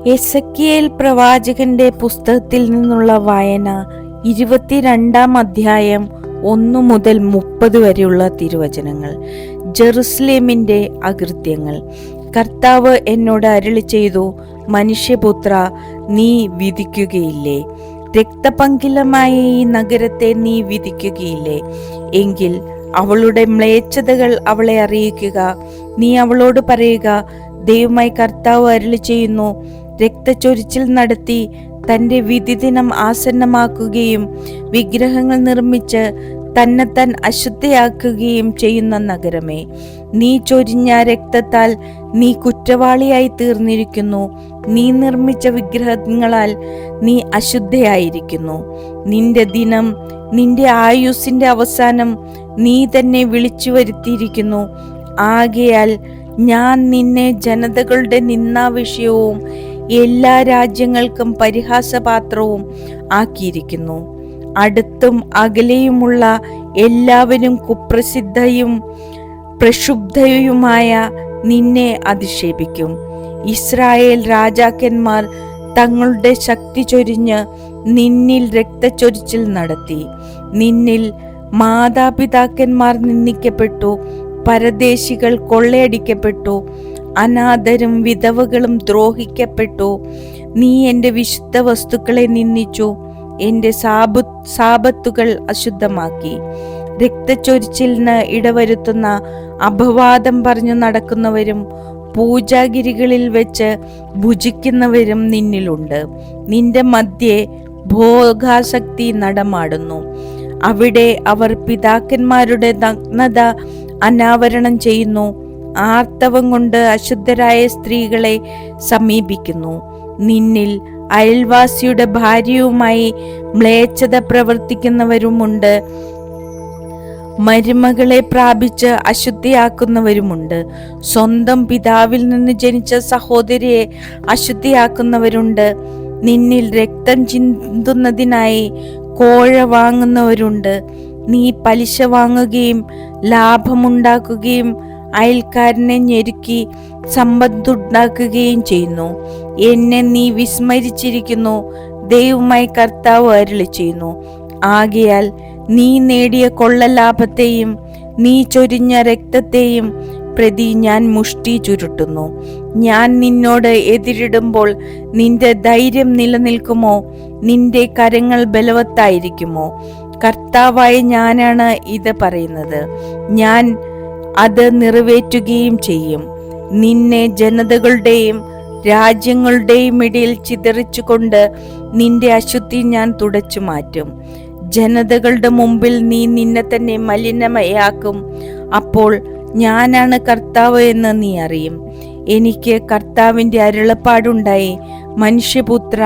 Ezekiel പ്രവാചകന്റെ പുസ്തകത്തിൽ നിന്നുള്ള വായന 22-ാം അധ്യായം 1 മുതൽ 30 വരെയുള്ള തിരുവചനങ്ങൾ. ജെറുസലേമിന്റെ അകൃത്യങ്ങൾ. കർത്താവ് എന്നോട് അരുളി ചെയ്തു, മനുഷ്യപുത്ര, നീ വിധിക്കുകയില്ലേ? രക്തപങ്കിലമായ ഈ നഗരത്തെ നീ വിധിക്കുകയില്ലേ? എങ്കിൽ അവളുടെ മ്ലേച്ഛതകൾ അവളെ അറിയിക്കുക. നീ അവളോട് പറയുക, ദൈവമായി കർത്താവ് അരുളി ചെയ്യുന്നു, രക്തച്ചൊരിച്ചിൽ നടത്തി തൻ്റെ വിധിദിനം ആസന്നമാക്കുകയും വിഗ്രഹങ്ങൾ നിർമ്മിച്ച് തന്നെത്താൻ അശുദ്ധയാക്കുകയും ചെയ്യുന്ന നഗരമേ, നീ ചൊരിഞ്ഞ രക്തത്താൽ നീ കുറ്റവാളിയായി തീർന്നിരിക്കുന്നു. നീ നിർമ്മിച്ച വിഗ്രഹങ്ങളാൽ നീ അശുദ്ധയായിരിക്കുന്നു. നിന്റെ ദിനം, നിന്റെ ആയുസ്സിന്റെ അവസാനം നീ തന്നെ വിളിച്ചു വരുത്തിയിരിക്കുന്നു. ആകയാൽ ഞാൻ നിന്നെ ജനതകളുടെ നിന്ദാവിഷയവും എല്ലാ രാജ്യങ്ങൾക്കും പരിഹാസപാത്രവും ആക്കിയിരിക്കുന്നു. അടുത്തും അകലെയുമുള്ള എല്ലാവരും കുപ്രസിദ്ധയും പ്രക്ഷുബ്ധയുമായ നിന്നെ അധിക്ഷേപിക്കും. ഇസ്രായേൽ രാജാക്കന്മാർ തങ്ങളുടെ ശക്തി ചൊരിഞ്ഞ് നിന്നിൽ രക്തച്ചൊരിച്ചിൽ നടത്തി. നിന്നിൽ മാതാപിതാക്കന്മാർ നിന്ദിക്കപ്പെട്ടു, പരദേശികൾ കൊള്ളയടിക്കപ്പെട്ടു, അനാഥരും വിധവകളും ദ്രോഹിക്കപ്പെട്ടു. നീ എൻ്റെ വിശുദ്ധ വസ്തുക്കളെ നിന്ദിച്ചു, എൻ്റെ സാപത്തുകൾ അശുദ്ധമാക്കി. രക്തച്ചൊരിച്ചിലിന് ഇടവരുത്തുന്ന അപവാദം പറഞ്ഞു നടക്കുന്നവരും പൂജാഗിരികളിൽ വെച്ച് ഭുജിക്കുന്നവരും നിന്നിലുണ്ട്. നിന്റെ മധ്യേ ഭോഗാസക്തി നടമാടുന്നു. അവിടെ അവർ പിതാക്കന്മാരുടെ നഗ്നത അനാവരണം ചെയ്യുന്നു. ആർത്തവം കൊണ്ട് അശുദ്ധരായ സ്ത്രീകളെ സമീപിക്കുന്നു. നിന്നിൽ അയൽവാസിയുടെ ഭാര്യയുമായി മ്ലേച്ഛത പ്രവർത്തിക്കുന്നവരുമുണ്ട്. മരുമകളെ പ്രാപിച്ച് അശുദ്ധിയാക്കുന്നവരുമുണ്ട്. സ്വന്തം പിതാവിൽ നിന്ന് ജനിച്ച സഹോദരിയെ അശുദ്ധിയാക്കുന്നവരുണ്ട്. നിന്നിൽ രക്തം ചിന്തുന്നതിനായി കോഴ വാങ്ങുന്നവരുണ്ട്. നീ പലിശ വാങ്ങുകയും ലാഭമുണ്ടാക്കുകയും അയൽക്കാരനെ ഞെരുക്കി സമ്പത്തുണ്ടാക്കുകയും ചെയ്യുന്നു. എന്നെ നീ വിസ്മരിച്ചിരിക്കുന്നു, ദൈവമായി കർത്താവ് അരുളി ചെയ്യുന്നു. ആകയാൽ നീ നേടിയ കൊള്ളലാഭത്തെയും നീ ചൊരിഞ്ഞ രക്തത്തെയും പ്രതി ഞാൻ മുഷ്ടി ചുരുട്ടുന്നു. ഞാൻ നിന്നോട് എതിരിടുമ്പോൾ നിന്റെ ധൈര്യം നിലനിൽക്കുമോ? നിന്റെ കരങ്ങൾ ബലവത്തായിരിക്കുമോ? കർത്താവായ ഞാനാണ് ഇത് പറയുന്നത്. ഞാൻ അത് നിറവേറ്റുകയും ചെയ്യും. നിന്നെ ജനതകളുടെയും രാജ്യങ്ങളുടെയും ഇടയിൽ ചിതറിച്ചുകൊണ്ട് നിന്റെ അശുദ്ധി ഞാൻ തുടച്ചു മാറ്റും. ജനതകളുടെ മുമ്പിൽ നീ നിന്നെ തന്നെ മലിനമയാക്കും. അപ്പോൾ ഞാനാണ് കർത്താവ് എന്ന് നീ അറിയും. എനിക്ക് കർത്താവിൻ്റെ അരുളപ്പാടുണ്ടായി, മനുഷ്യപുത്ര,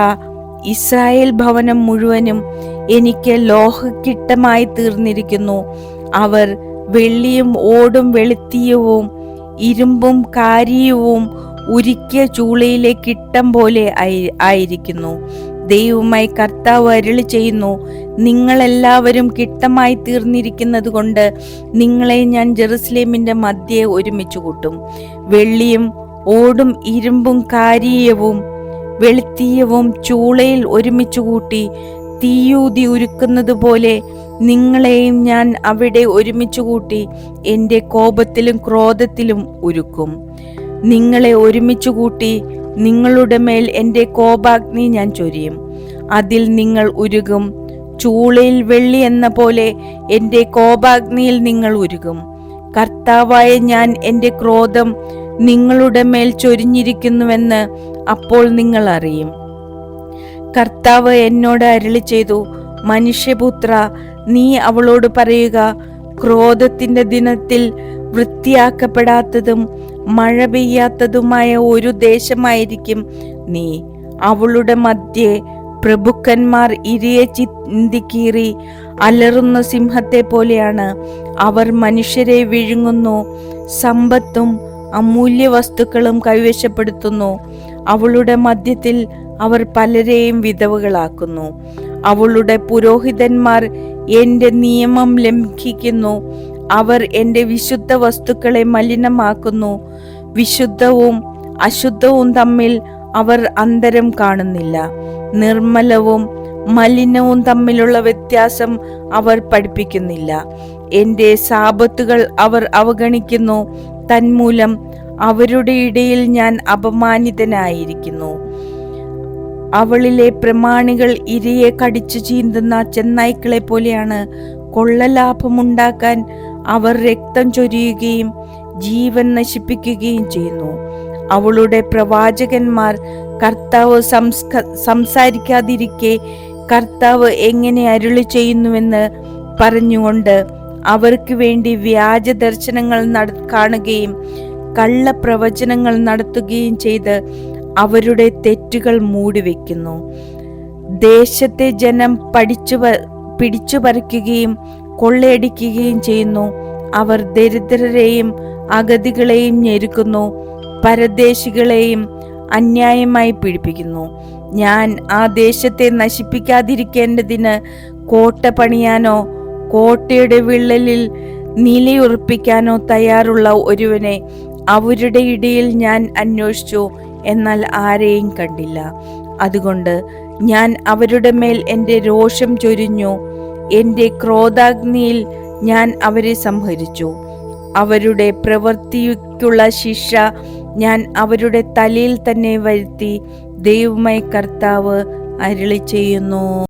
ഇസ്രായേൽ ഭവനം മുഴുവനും എനിക്ക് ലോഹക്കിട്ടമായി തീർന്നിരിക്കുന്നു. അവർ വെള്ളിയും ഓടും വെളുത്തീയവും ഇരുമ്പും കാരീയവും ഉരുക്കിയ ചൂളയിലെ കിട്ടം പോലെ ആയിരിക്കുന്നു. ദൈവമായി കർത്താവ് അരുളി ചെയ്യുന്നു, നിങ്ങളെല്ലാവരും കിട്ടമായി തീർന്നിരിക്കുന്നത് കൊണ്ട് നിങ്ങളെ ഞാൻ ജെറുസലേമിന്റെ മധ്യേ ഒരുമിച്ച് കൂട്ടും. വെള്ളിയും ഓടും ഇരുമ്പും കാരീയവും വെളുത്തീയവും ചൂളയിൽ ഒരുമിച്ച് കൂട്ടി തീയൂതി ഉരുക്കുന്നത് പോലെ നിങ്ങളെയും ഞാൻ അവിടെ ഒരുമിച്ച് കൂട്ടി എൻ്റെ കോപത്തിലും ക്രോധത്തിലും ഉരുക്കും. നിങ്ങളെ ഒരുമിച്ച് കൂട്ടി നിങ്ങളുടെ മേൽ എൻ്റെ കോപാഗ്നി ഞാൻ ചൊരിയും. അതിൽ നിങ്ങൾ ഉരുകും. ചൂളയിൽ വെള്ളി എന്ന പോലെ എൻ്റെ കോപാഗ്നിയിൽ നിങ്ങൾ ഉരുകും. കർത്താവായ ഞാൻ എൻ്റെ ക്രോധം നിങ്ങളുടെ മേൽ ചൊരിഞ്ഞിരിക്കുന്നുവെന്ന് അപ്പോൾ നിങ്ങൾ അറിയും. കർത്താവ് എന്നോട് അരുളി ചെയ്തു, മനുഷ്യപുത്ര, നീ അവളോട് പറയുക, ക്രോധത്തിന്റെ ദിനത്തിൽ വൃത്തിയാക്കപ്പെടാത്തതും മഴ പെയ്യാത്തതുമായ ഒരു ദേശമായിരിക്കും നീ. അവളുടെ മധ്യേ പ്രഭുക്കന്മാർ ഇരയെ ചിന്തിക്കീറി അലറുന്ന സിംഹത്തെ പോലെയാണ്. അവർ മനുഷ്യരെ വിഴുങ്ങുന്നു, സമ്പത്തും അമൂല്യ വസ്തുക്കളും കൈവശപ്പെടുത്തുന്നു. അവളുടെ മധ്യത്തിൽ അവർ പലരെയും വിധവകളാക്കുന്നു. അവളുടെ പുരോഹിതന്മാർ എൻ്റെ നിയമം ലംഘിക്കുന്നു. അവർ എൻ്റെ വിശുദ്ധ വസ്തുക്കളെ മലിനമാക്കുന്നു. വിശുദ്ധവും അശുദ്ധവും തമ്മിൽ അവർ അന്തരം കാണുന്നില്ല. നിർമ്മലവും മലിനവും തമ്മിലുള്ള വ്യത്യാസം അവർ പഠിപ്പിക്കുന്നില്ല. എന്റെ സാബത്തുകൾ അവർ അവഗണിക്കുന്നു. തന്മൂലം അവരുടെ ഇടയിൽ ഞാൻ അപമാനിതനായിരിക്കുന്നു. അവളിലെ പ്രമാണികൾ ഇരയെ കടിച്ചു ചീന്തുന്ന ചെന്നായ്ക്കളെ പോലെയാണ്. കൊള്ളലാഭമുണ്ടാക്കാൻ അവർ രക്തം ചൊരിയുകയും ജീവൻ നശിപ്പിക്കുകയും ചെയ്യുന്നു. അവളുടെ പ്രവാചകന്മാർ കർത്താവ് സംസാരിക്കാതിരിക്കെ കർത്താവ് എങ്ങനെ അരുളി ചെയ്യുന്നുവെന്ന് പറഞ്ഞുകൊണ്ട് അവർക്ക് വേണ്ടി വ്യാജ ദർശനങ്ങൾ കാണുകയും കള്ളപ്രവചനങ്ങൾ നടത്തുകയും ചെയ്ത് അവരുടെ തെറ്റുകൾ മൂടിവെക്കുന്നു. ദേശത്തെ ജനം പിടിച്ചു പറിക്കുകയും കൊള്ളയടിക്കുകയും ചെയ്യുന്നു. അവർ ദരിദ്രരെയും അഗതികളെയും ഞെരുക്കുന്നു, പരദേശികളെയും അന്യായമായി പീഡിപ്പിക്കുന്നു. ഞാൻ ആ ദേശത്തെ നശിപ്പിക്കാതിരിക്കേണ്ടതിന് കോട്ട പണിയാനോ കോട്ടയുടെ വിള്ളലിൽ നിലയുറപ്പിക്കാനോ തയ്യാറുള്ള ഒരുവനെ അവരുടെ ഇടയിൽ ഞാൻ അന്വേഷിച്ചു, എന്നാൽ ആരെയും കണ്ടില്ല. അതുകൊണ്ട് ഞാൻ അവരുടെ മേൽ എൻ്റെ രോഷം ചൊരിഞ്ഞു. എൻ്റെ ക്രോധാഗ്നിയിൽ ഞാൻ അവരെ സംഹരിച്ചു. അവരുടെ പ്രവൃത്തിക്കുള്ള ശിക്ഷ ഞാൻ അവരുടെ തലയിൽ തന്നെ വരുത്തി. ദൈവമായ കർത്താവ് അരുളി ചെയ്യുന്നു.